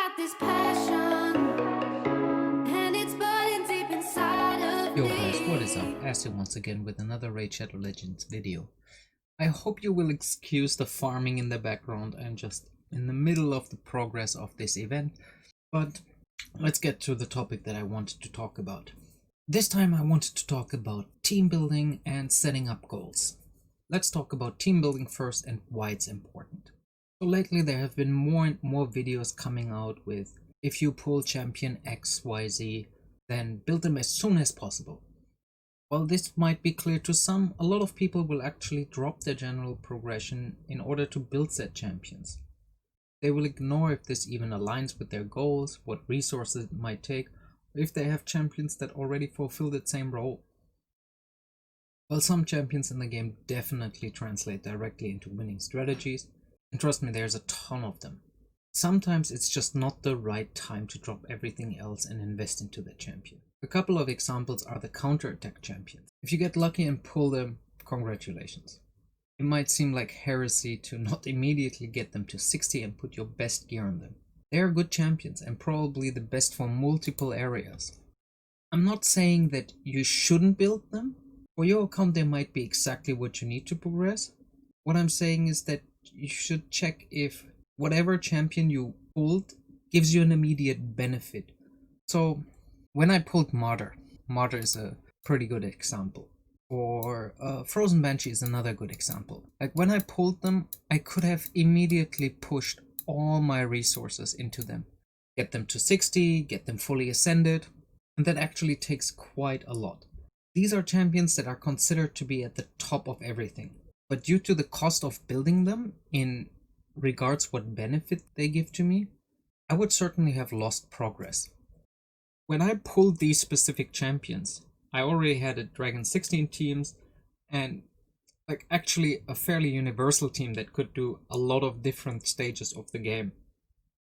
got this passion, and it's burning deep inside of Yo guys, what is up? me. Azumao once again with another Raid Shadow Legends video. I hope you will excuse the farming in the background. I'm just in the middle of the progress of this event, but let's get to the topic that I wanted to talk about. This time I wanted to talk about team building and setting up goals. Let's talk about team building first and why it's important. So lately there have been more and more videos coming out with if you pull champion XYZ, then build them as soon as possible. While this might be clear to some, a lot of people will actually drop their general progression in order to build said champions. They will ignore if this even aligns with their goals, what resources it might take, or if they have champions that already fulfill that same role. While some champions in the game definitely translate directly into winning strategies, and trust me, there's a ton of them, sometimes it's just not the right time to drop everything else and invest into the champion. A couple of examples are the counter-attack champions. If you get lucky and pull them, congratulations. It might seem like heresy to not immediately get them to 60 and put your best gear on them. They are good champions and probably the best for multiple areas. I'm not saying that you shouldn't build them. For your account they might be exactly what you need to progress. What I'm saying is that you should check if whatever champion you pulled gives you an immediate benefit. So when I pulled Martyr is a pretty good example. Or Frozen Banshee is another good example. Like when I pulled them, I could have immediately pushed all my resources into them. Get them to 60, get them fully ascended, and that actually takes quite a lot. These are champions that are considered to be at the top of everything. But due to the cost of building them in regards what benefit they give to me, I would certainly have lost progress. When I pulled these specific champions, I already had a Dragon 16 teams and like actually a fairly universal team that could do a lot of different stages of the game.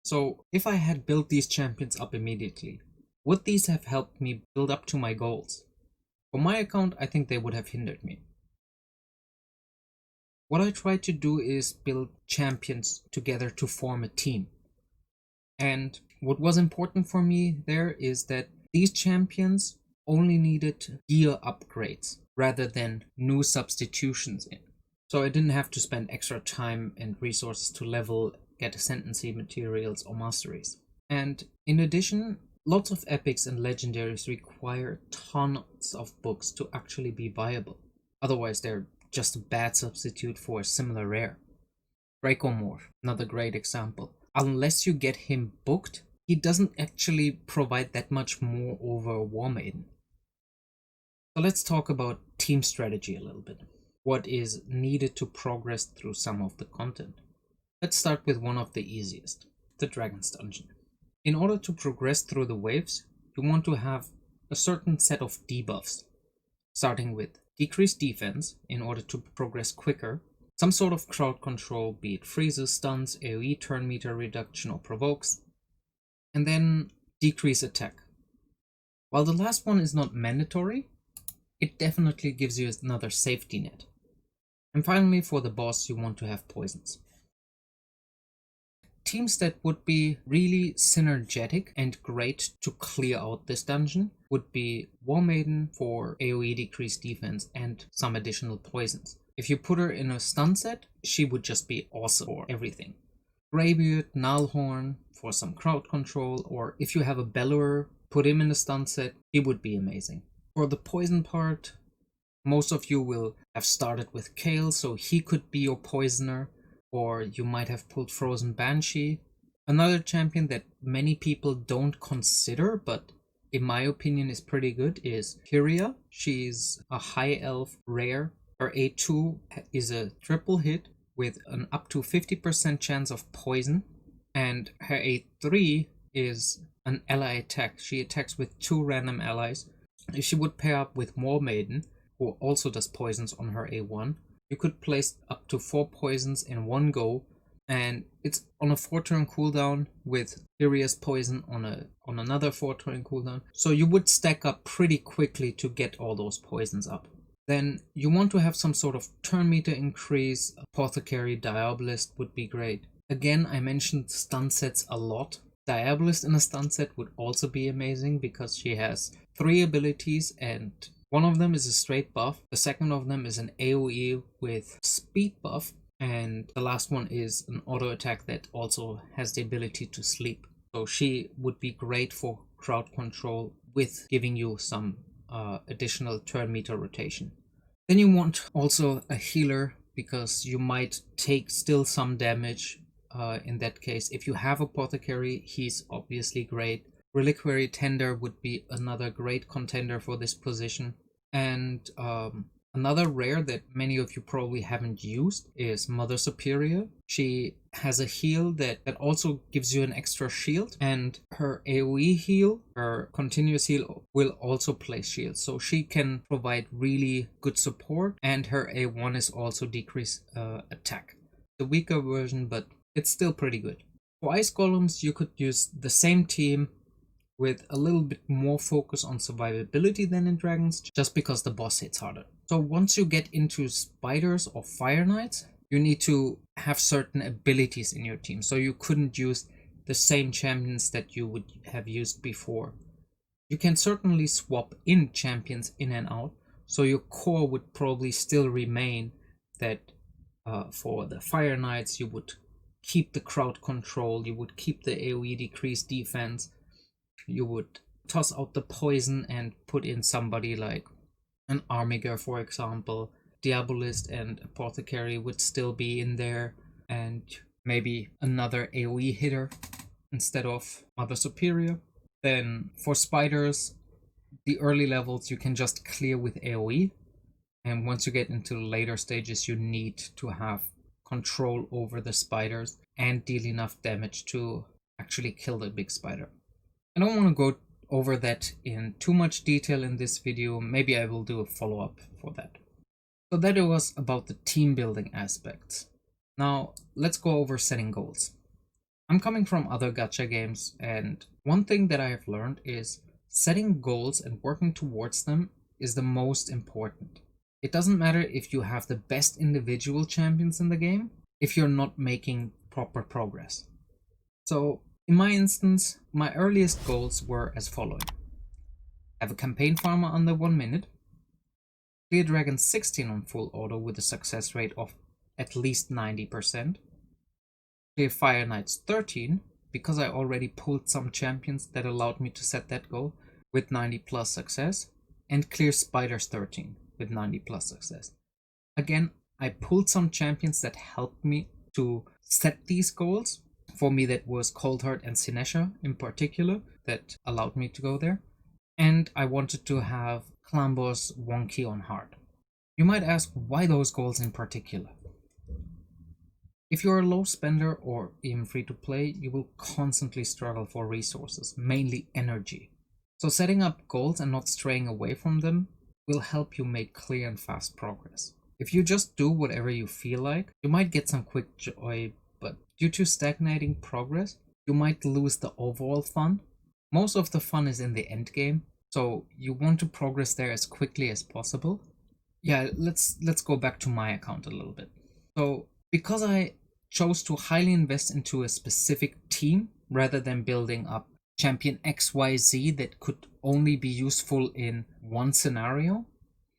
So if I had built these champions up immediately, would these have helped me build up to my goals? For my account, I think they would have hindered me. What I try to do is build champions together to form a team. And what was important for me there is that these champions only needed gear upgrades rather than new substitutions in. So I didn't have to spend extra time and resources to level, get ascendancy materials or masteries. And in addition, lots of epics and legendaries require tons of books to actually be viable. Otherwise they're just a bad substitute for a similar rare. Dracomore, another great example. Unless you get him booked, he doesn't actually provide that much more over War Maiden. So let's talk about team strategy a little bit. What is needed to progress through some of the content. Let's start with one of the easiest, the Dragon's Dungeon. In order to progress through the waves, you want to have a certain set of debuffs, starting with decreased defense in order to progress quicker, some sort of crowd control, be it freezes, stuns, AoE turn meter reduction or provokes, and then decrease attack. While the last one is not mandatory, it definitely gives you another safety net. And finally, for the boss, you want to have poisons. Teams that would be really synergetic and great to clear out this dungeon would be War Maiden for AoE decreased defense and some additional poisons. If you put her in a stun set, she would just be awesome for everything. Greybeard, Nullhorn for some crowd control, or if you have a Bellurer, put him in a stun set, he would be amazing. For the poison part, most of you will have started with Kale, so he could be your poisoner. Or you might have pulled Frozen Banshee. Another champion that many people don't consider, but in my opinion is pretty good, is Kyria. She's a high elf rare. Her A2 is a triple hit with an up to 50% chance of poison. And her A3 is an ally attack. She attacks with 2 random allies. If she would pair up with War Maiden, who also does poisons on her A1, you could place up to 4 poisons in one go, and it's on a 4-turn cooldown with Kyria's poison on another 4-turn cooldown. So you would stack up pretty quickly to get all those poisons up. Then you want to have some sort of turn meter increase. Apothecary, Diabolist would be great. Again, I mentioned stun sets a lot. Diabolist in a stun set would also be amazing because she has 3 abilities and one of them is a straight buff, the second of them is an AoE with speed buff, and the last one is an auto attack that also has the ability to sleep. So she would be great for crowd control with giving you some additional turn meter rotation. Then you want also a healer because you might take still some damage. In that case, if you have Apothecary, he's obviously great. Reliquary Tender would be another great contender for this position. And another rare that many of you probably haven't used is Mother Superior. She has a heal that also gives you an extra shield, and her AoE heal, her continuous heal, will also place shields. So she can provide really good support, and her A1 is also decrease attack. The weaker version, but it's still pretty good. For Ice Golems, you could use the same team with a little bit more focus on survivability than in Dragons, just because the boss hits harder. So once you get into Spiders or Fire Knights, you need to have certain abilities in your team. So you couldn't use the same champions that you would have used before. You can certainly swap in champions in and out, so your core would probably still remain that for the Fire Knights you would keep the crowd control, you would keep the AoE decreased defense, you would toss out the poison and put in somebody like an Armiger, for example. Diabolist and Apothecary would still be in there, and maybe another AoE hitter instead of Mother Superior. Then for Spiders, the early levels you can just clear with AoE, and once you get into the later stages you need to have control over the spiders and deal enough damage to actually kill the big spider. I don't want to go over that in too much detail in this video. Maybe I will do a follow-up for that. So that was about the team building aspects. Now let's go over setting goals. I'm coming from other gacha games, and one thing that I have learned is setting goals and working towards them is the most important. It doesn't matter if you have the best individual champions in the game if you're not making proper progress. So in my instance, my earliest goals were as following. Have a campaign farmer under 1 minute, clear Dragon 16 on full auto with a success rate of at least 90%, clear Fire Knights 13, because I already pulled some champions that allowed me to set that goal with 90 plus success, and clear Spiders 13 with 90 plus success. Again, I pulled some champions that helped me to set these goals. For me, that was Coldheart and Sinesha in particular that allowed me to go there. And I wanted to have Clan Boss Wonky on hard. You might ask, why those goals in particular? If you're a low spender or even free to play, you will constantly struggle for resources, mainly energy. So setting up goals and not straying away from them will help you make clear and fast progress. If you just do whatever you feel like, you might get some quick joy, but due to stagnating progress, you might lose the overall fun. Most of the fun is in the end game, so you want to progress there as quickly as possible. Yeah, let's go back to my account a little bit. So because I chose to highly invest into a specific team rather than building up champion XYZ that could only be useful in one scenario,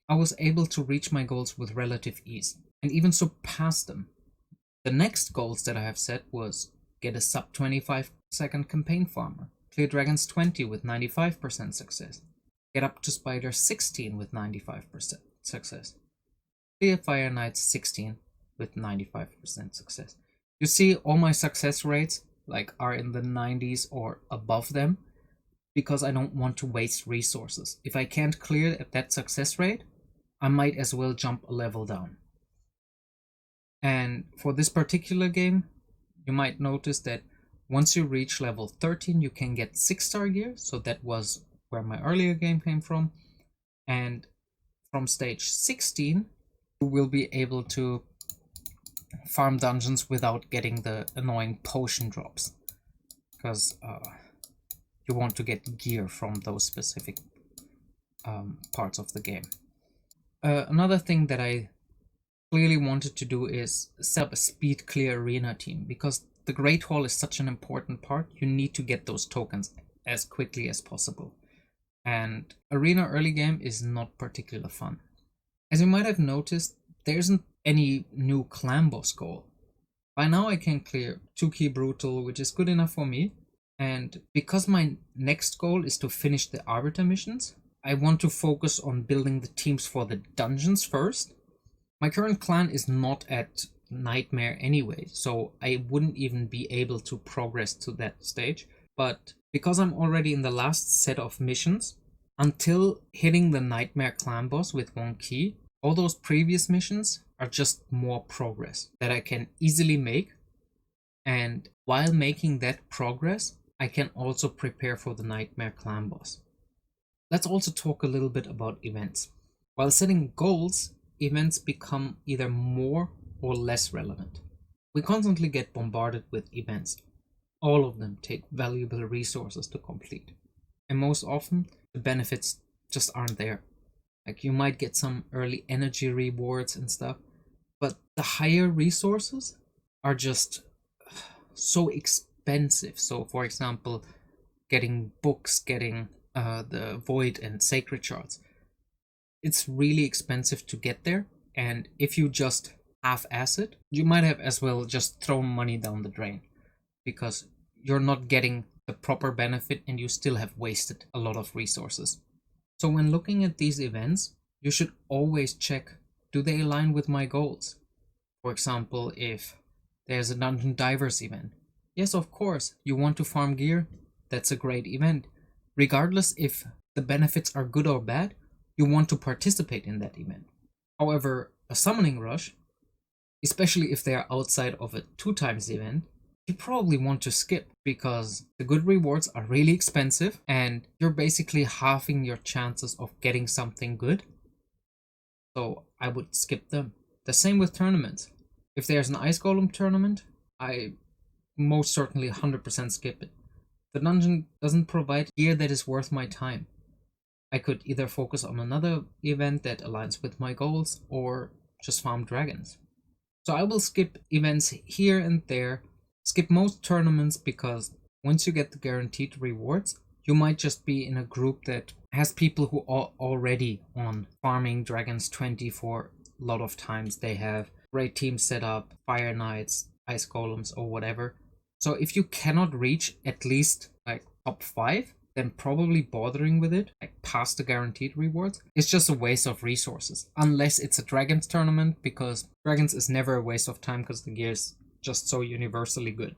I was able to reach my goals with relative ease and even surpass them. The next goals that I have set was get a sub 25 second campaign farmer, clear Dragons 20 with 95% success, get up to Spider 16 with 95% success, clear Fire Knights 16 with 95% success. You see, all my success rates are in the 90s or above them because I don't want to waste resources. If I can't clear at that success rate, I might as well jump a level down. And for this particular game, you might notice that once you reach level 13, you can get 6-star gear. So that was where my earlier game came from. And from stage 16, you will be able to farm dungeons without getting the annoying potion drops, because you want to get gear from those specific parts of the game. Another thing that I clearly wanted to do is set up a speed clear arena team, because the Great Hall is such an important part, you need to get those tokens as quickly as possible. And Arena early game is not particularly fun. As you might have noticed, there isn't any new clan boss goal. By now I can clear 2 key brutal, which is good enough for me. And because my next goal is to finish the Arbiter missions, I want to focus on building the teams for the dungeons first. My current clan is not at Nightmare anyway, so I wouldn't even be able to progress to that stage. But because I'm already in the last set of missions, until hitting the Nightmare clan boss with 1 key, all those previous missions are just more progress that I can easily make. And while making that progress, I can also prepare for the Nightmare clan boss. Let's also talk a little bit about events. While setting goals, events become either more or less relevant. We constantly get bombarded with events. All of them take valuable resources to complete. And most often, the benefits just aren't there. Like, you might get some early energy rewards and stuff, but the higher resources are just so expensive. So for example, getting books, getting the Void and Sacred Shards, it's really expensive to get there. And if you just half-ass it, you might have as well just thrown money down the drain, because you're not getting the proper benefit and you still have wasted a lot of resources. So when looking at these events, you should always check, do they align with my goals? For example, if there's a Dungeon Divers event, yes, of course, you want to farm gear, that's a great event. Regardless if the benefits are good or bad, you want to participate in that event. However, a Summoning Rush, especially if they are outside of a 2x event, you probably want to skip, because the good rewards are really expensive and you're basically halving your chances of getting something good. So I would skip them. The same with tournaments. If there's an Ice Golem tournament, I most certainly 100% skip it. The dungeon doesn't provide gear that is worth my time. I could either focus on another event that aligns with my goals or just farm dragons. So I will skip events here and there, skip most tournaments, because once you get the guaranteed rewards, you might just be in a group that has people who are already on farming dragons 20 for a lot of times. They have great teams set up, fire knights, ice golems, or whatever. So if you cannot reach at least like top 5, then probably bothering with it, like past the guaranteed rewards, is just a waste of resources. Unless it's a dragons tournament, because dragons is never a waste of time because the gear is just so universally good.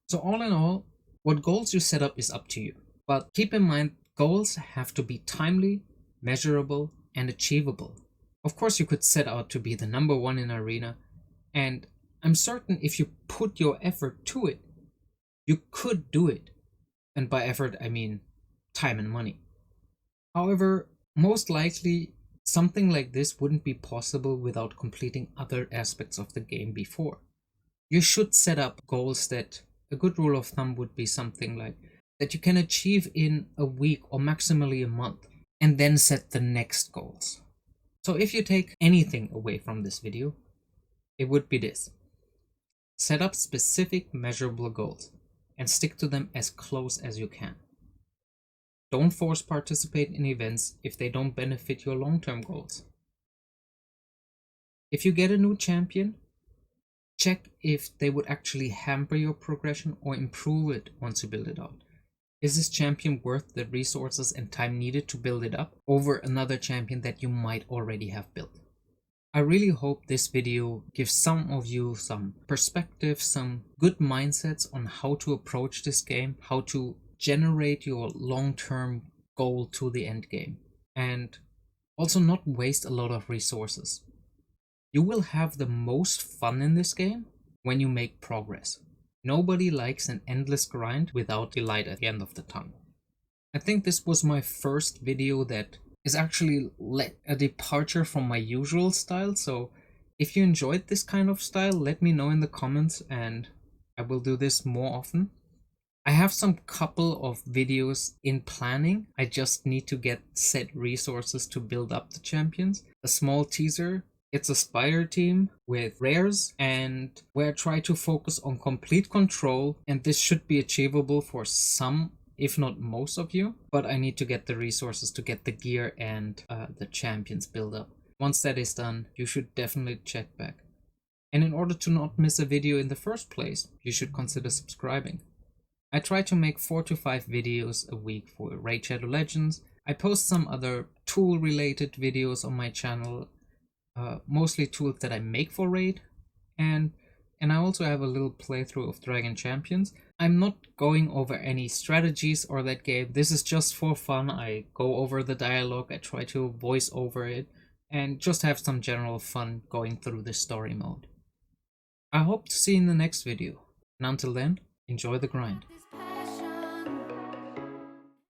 So all in all, what goals you set up is up to you. But keep in mind, goals have to be timely, measurable, and achievable. Of course, you could set out to be the number 1 in Arena, and I'm certain if you put your effort to it, you could do it. And by effort, I mean time and money. However, most likely, something like this wouldn't be possible without completing other aspects of the game before. You should set up goals that, a good rule of thumb would be something like that you can achieve in a week or maximally a month, and then set the next goals. So if you take anything away from this video, it would be this: set up specific measurable goals and stick to them as close as you can. Don't force participate in events if they don't benefit your long-term goals. If you get a new champion, check if they would actually hamper your progression or improve it once you build it out. Is this champion worth the resources and time needed to build it up over another champion that you might already have built? I really hope this video gives some of you some perspective, some good mindsets on how to approach this game, how to generate your long-term goal to the end game, and also not waste a lot of resources. You will have the most fun in this game when you make progress. Nobody likes an endless grind without delight at the end of the tunnel. I think this was my first video that is actually a departure from my usual style, so if you enjoyed this kind of style, let me know in the comments and I will do this more often. I have some couple of videos in planning. I just need to get set resources to build up the champions. A small teaser: It's a Spire team with rares and where I try to focus on complete control, and this should be achievable for some, if not most of you, but I need to get the resources to get the gear and the champions build up. Once that is done, you should definitely check back. And in order to not miss a video in the first place, you should consider subscribing. I try to make 4 to 5 videos a week for Raid Shadow Legends. I post some other tool related videos on my channel, mostly tools that I make for Raid, and I also have a little playthrough of Dragon Champions. I'm not going over any strategies or that game. This is just for fun. I go over the dialogue, I try to voice over it, and just have some general fun going through the story mode. I hope to see you in the next video, and until then, enjoy the grind.